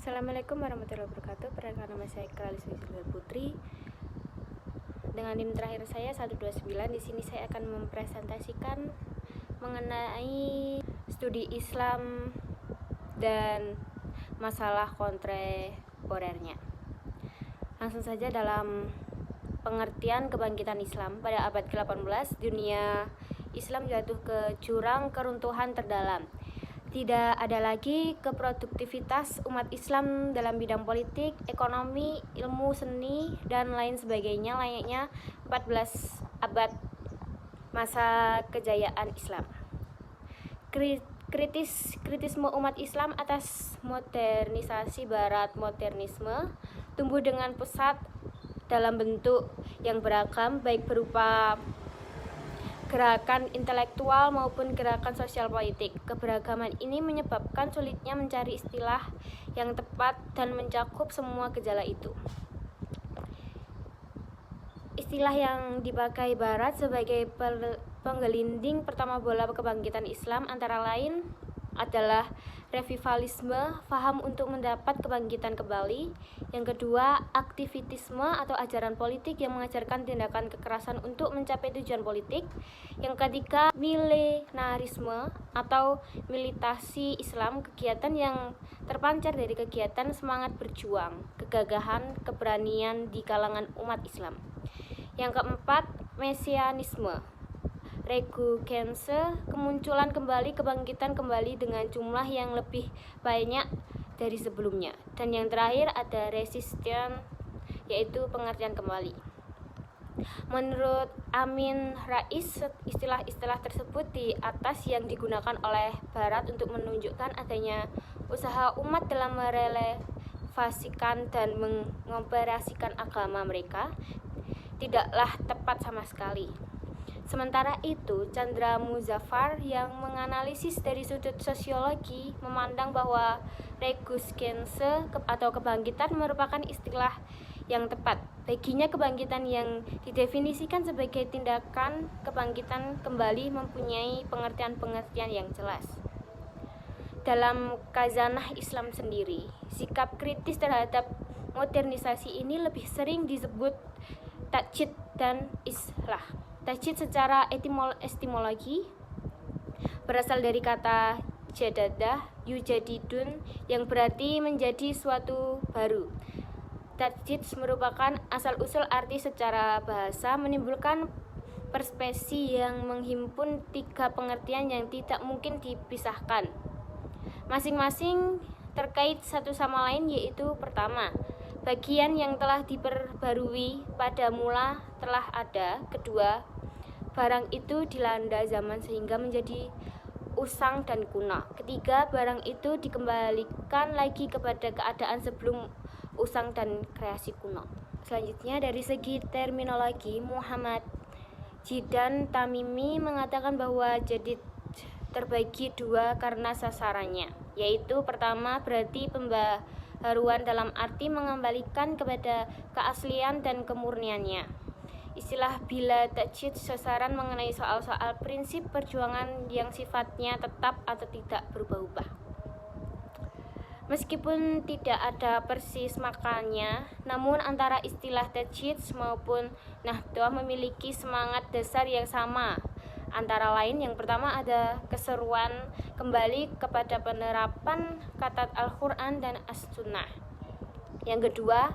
Assalamualaikum warahmatullahi wabarakatuh. Perkenalkan, nama saya Kralis Putri. Dengan NIM terakhir saya 129. Di sini saya akan mempresentasikan mengenai studi Islam dan masalah kontemporernya. Langsung saja, dalam pengertian kebangkitan Islam pada abad ke-18, dunia Islam jatuh ke jurang keruntuhan terdalam. Tidak ada lagi keproduktivitas umat Islam dalam bidang politik, ekonomi, ilmu, seni, dan lain sebagainya layaknya 14 abad masa kejayaan Islam. Kritisme umat Islam atas modernisasi Barat, modernisme tumbuh dengan pesat dalam bentuk yang beragam, baik berupa gerakan intelektual maupun gerakan sosial politik. Keberagaman ini menyebabkan sulitnya mencari istilah yang tepat dan mencakup semua gejala itu. Istilah yang dipakai Barat sebagai penggelinding pertama bola kebangkitan Islam antara lain adalah revivalisme, faham untuk mendapat kebangkitan kembali. Yang kedua, aktivitisme atau ajaran politik yang mengajarkan tindakan kekerasan untuk mencapai tujuan politik. Yang ketiga, milenarisme atau militasi Islam, kegiatan yang terpancar dari kegiatan semangat berjuang, kegagahan, keberanian di kalangan umat Islam. Yang keempat, mesianisme, resurgensi, kemunculan kembali, kebangkitan kembali dengan jumlah yang lebih banyak dari sebelumnya. Dan yang terakhir ada resistance, yaitu pengertian kembali. Menurut Amin Rais, istilah-istilah tersebut di atas yang digunakan oleh Barat untuk menunjukkan adanya usaha umat dalam merelevasikan dan mengoperasikan agama mereka tidaklah tepat sama sekali. Sementara itu, Chandra Muzaffar yang menganalisis dari sudut sosiologi memandang bahwa resurgensi atau kebangkitan merupakan istilah yang tepat. Baginya, kebangkitan yang didefinisikan sebagai tindakan kebangkitan kembali mempunyai pengertian-pengertian yang jelas. Dalam khazanah Islam sendiri, sikap kritis terhadap modernisasi ini lebih sering disebut tajdid dan islah. Tajdid secara etimologi berasal dari kata jadadah yujadidun yang berarti menjadi suatu baru. Tajdid merupakan asal-usul arti secara bahasa, menimbulkan perspesi yang menghimpun tiga pengertian yang tidak mungkin dipisahkan, masing-masing terkait satu sama lain, yaitu pertama, bagian yang telah diperbarui pada mula telah ada. Kedua, barang itu dilanda zaman sehingga menjadi usang dan kuno. Ketiga, barang itu dikembalikan lagi kepada keadaan sebelum usang dan kreasi kuno. Selanjutnya, dari segi terminologi, Muhammad Jidan Tamimi mengatakan bahwa jadid terbagi dua karena sasarannya, yaitu pertama berarti pembaharuan dalam arti mengembalikan kepada keaslian dan kemurniannya. Istilah bila tajdid sasaran mengenai soal-soal prinsip perjuangan yang sifatnya tetap atau tidak berubah-ubah. Meskipun tidak ada persis maknanya, namun antara istilah tajdid maupun nahdhah memiliki semangat dasar yang sama. Antara lain, yang pertama ada keseruan kembali kepada penerapan kata Al-Quran dan As-Sunnah. Yang kedua,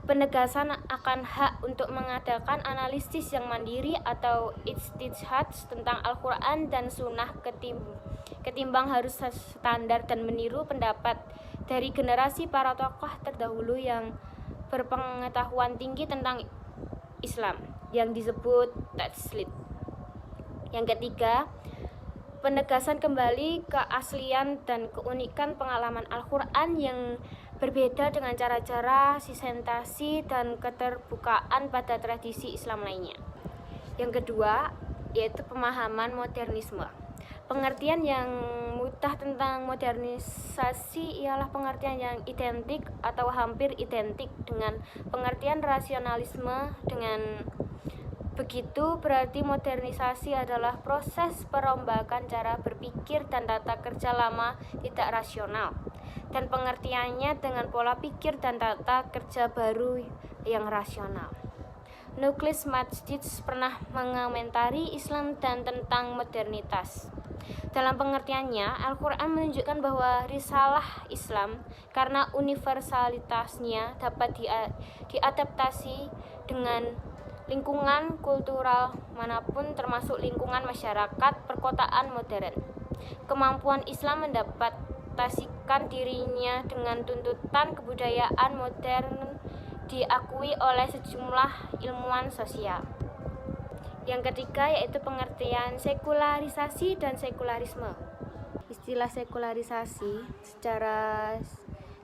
penegasan akan hak untuk mengadakan analisis yang mandiri atau ijtihad tentang Al-Quran dan Sunnah ketimbang harus standar dan meniru pendapat dari generasi para tokoh terdahulu yang berpengetahuan tinggi tentang Islam, yang disebut tajlid. Yang ketiga, penegasan kembali keaslian dan keunikan pengalaman Al-Quran yang berbeda dengan cara-cara sisentasi dan keterbukaan pada tradisi Islam lainnya. Yang kedua, yaitu pemahaman modernisme. Pengertian yang mudah tentang modernisasi ialah pengertian yang identik atau hampir identik dengan pengertian rasionalisme. Dengan begitu, berarti modernisasi adalah proses perombakan cara berpikir dan tata kerja lama tidak rasional. dan pengertiannya dengan pola pikir dan tata kerja baru yang rasional. Nuklis Majdic pernah mengomentari Islam dan tentang modernitas. Dalam pengertiannya, Al-Quran menunjukkan bahwa risalah Islam karena universalitasnya dapat diadaptasi dengan lingkungan kultural manapun, termasuk lingkungan masyarakat perkotaan modern. Kemampuan Islam mendapatasikan dirinya dengan tuntutan kebudayaan modern diakui oleh sejumlah ilmuwan sosial. Yang ketiga yaitu pengertian sekularisasi dan sekularisme. Istilah sekularisasi secara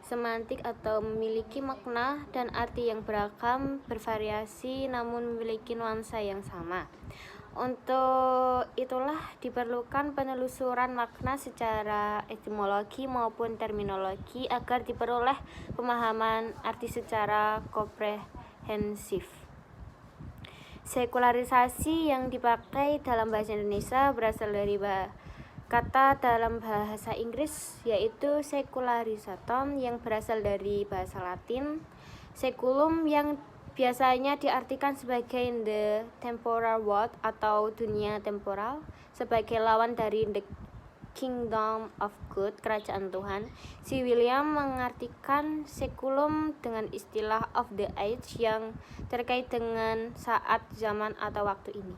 semantik atau memiliki makna dan arti yang beragam, bervariasi namun memiliki nuansa yang sama. Untuk itulah diperlukan penelusuran makna secara etimologi maupun terminologi agar diperoleh pemahaman arti secara komprehensif. Sekularisasi yang dipakai dalam bahasa Indonesia berasal dari kata dalam bahasa Inggris yaitu secularisatum yang berasal dari bahasa Latin seculum yang biasanya diartikan sebagai the temporal world atau dunia temporal, sebagai lawan dari the kingdom of God, kerajaan Tuhan. Si William mengartikan seculum dengan istilah of the age yang terkait dengan saat, zaman, atau waktu ini.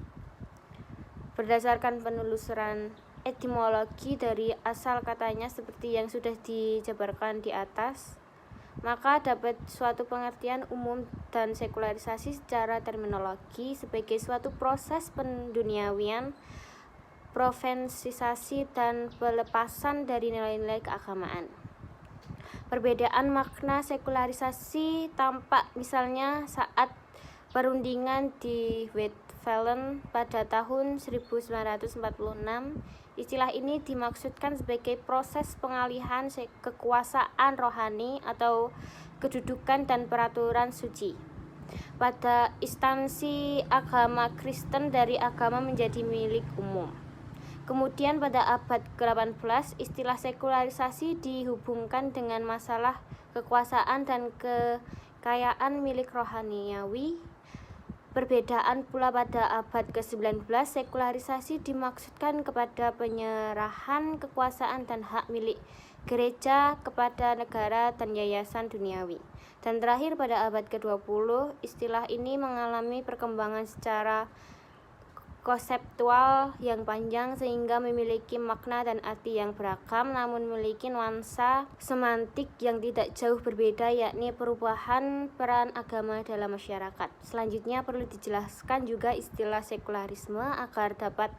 Berdasarkan penelusuran etimologi dari asal katanya seperti yang sudah dijabarkan di atas, maka dapat suatu pengertian umum dan sekularisasi secara terminologi sebagai suatu proses penduniawian, profensisasi, dan pelepasan dari nilai-nilai keagamaan. Perbedaan makna sekularisasi tampak misalnya saat perundingan di Westphalen pada tahun 1946. Istilah ini dimaksudkan sebagai proses pengalihan kekuasaan rohani atau kedudukan dan peraturan suci pada instansi agama Kristen dari agama menjadi milik umum. Kemudian pada abad ke-18 istilah sekularisasi dihubungkan dengan masalah kekuasaan dan kekayaan milik rohaniawi. Perbedaan pula pada abad ke-19, sekularisasi dimaksudkan kepada penyerahan kekuasaan dan hak milik gereja kepada negara dan yayasan duniawi. Dan terakhir pada abad ke-20, istilah ini mengalami perkembangan secara konseptual yang panjang sehingga memiliki makna dan arti yang beragam namun memiliki nuansa semantik yang tidak jauh berbeda, yakni perubahan peran agama dalam masyarakat. Selanjutnya perlu dijelaskan juga istilah sekularisme agar dapat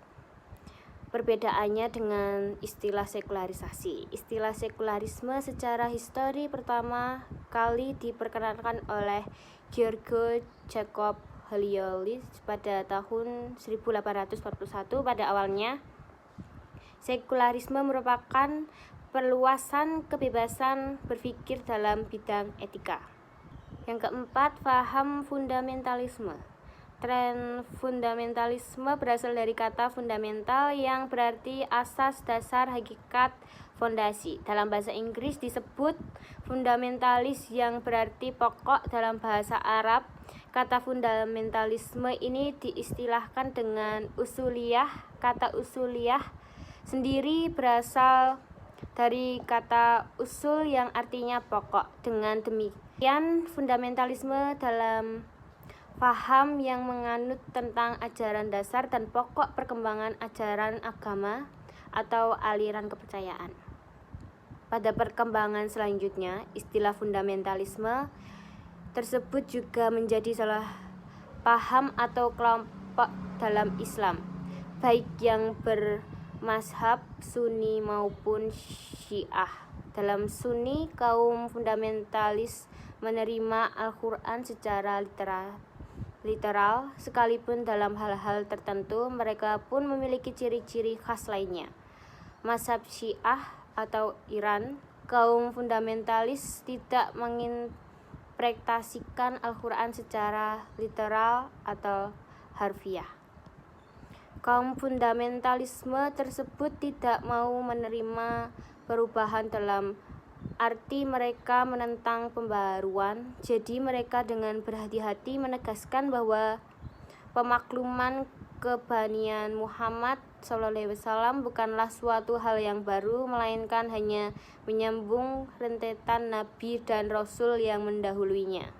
perbedaannya dengan istilah sekularisasi. Istilah sekularisme secara histori pertama kali diperkenalkan oleh George Jacob Heliolius pada tahun 1841. Pada awalnya, sekularisme merupakan perluasan kebebasan berpikir dalam bidang etika. Yang keempat, paham fundamentalisme. Tren fundamentalisme berasal dari kata fundamental yang berarti asas, dasar, hakikat, fondasi. Dalam bahasa Inggris disebut fundamentalis yang berarti pokok. Dalam bahasa Arab, kata fundamentalisme ini diistilahkan dengan usuliyah. Kata usuliyah sendiri berasal dari kata usul yang artinya pokok. Dengan demikian, fundamentalisme dalam paham yang menganut tentang ajaran dasar dan pokok perkembangan ajaran agama atau aliran kepercayaan. Pada perkembangan selanjutnya, istilah fundamentalisme tersebut juga menjadi salah paham atau kelompok dalam Islam, baik yang bermazhab Sunni maupun Syiah. Dalam Sunni, kaum fundamentalis menerima Al-Quran secara literal, sekalipun dalam hal-hal tertentu mereka pun memiliki ciri-ciri khas lainnya. Mazhab Syiah atau Iran, kaum fundamentalis tidak menginterpretasikan Al-Quran secara literal atau harfiah. Kaum fundamentalisme tersebut tidak mau menerima perubahan dalam arti mereka menentang pembaruan. Jadi mereka dengan berhati-hati menegaskan bahwa pemakluman kebanian Muhammad SAW bukanlah suatu hal yang baru, melainkan hanya menyambung rentetan nabi dan rasul yang mendahulunya.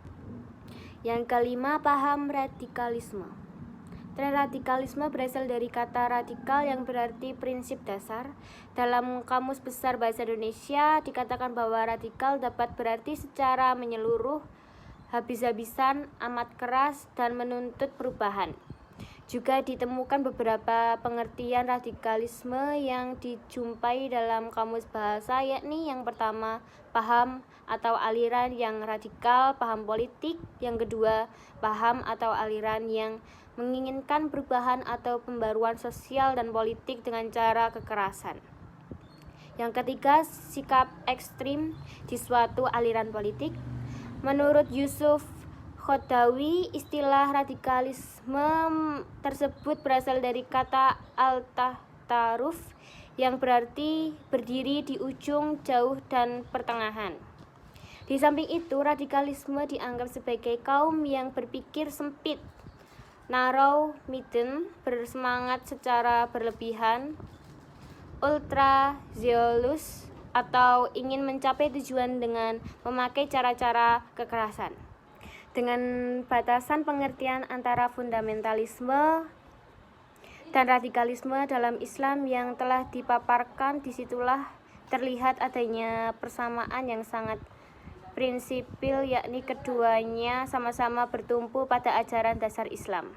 Yang kelima, paham radikalisme. Tren radikalisme berasal dari kata radikal yang berarti prinsip dasar. Dalam Kamus Besar Bahasa Indonesia dikatakan bahwa radikal dapat berarti secara menyeluruh, habis-habisan, amat keras, dan menuntut perubahan. Juga ditemukan beberapa pengertian radikalisme yang dijumpai dalam kamus bahasa, yakni yang pertama, paham atau aliran yang radikal, paham politik. Yang kedua, paham atau aliran yang menginginkan perubahan atau pembaruan sosial dan politik dengan cara kekerasan. Yang ketiga, sikap ekstrim di suatu aliran politik. Menurut Yusuf Khodawi, istilah radikalisme tersebut berasal dari kata al-tataruf yang berarti berdiri di ujung, jauh, dan pertengahan. Di samping itu, radikalisme dianggap sebagai kaum yang berpikir sempit, narrow minded, bersemangat secara berlebihan, ultra zealous, atau ingin mencapai tujuan dengan memakai cara-cara kekerasan. Dengan batasan pengertian antara fundamentalisme dan radikalisme dalam Islam yang telah dipaparkan, disitulah terlihat adanya persamaan yang sangat prinsipil, yakni keduanya sama-sama bertumpu pada ajaran dasar Islam.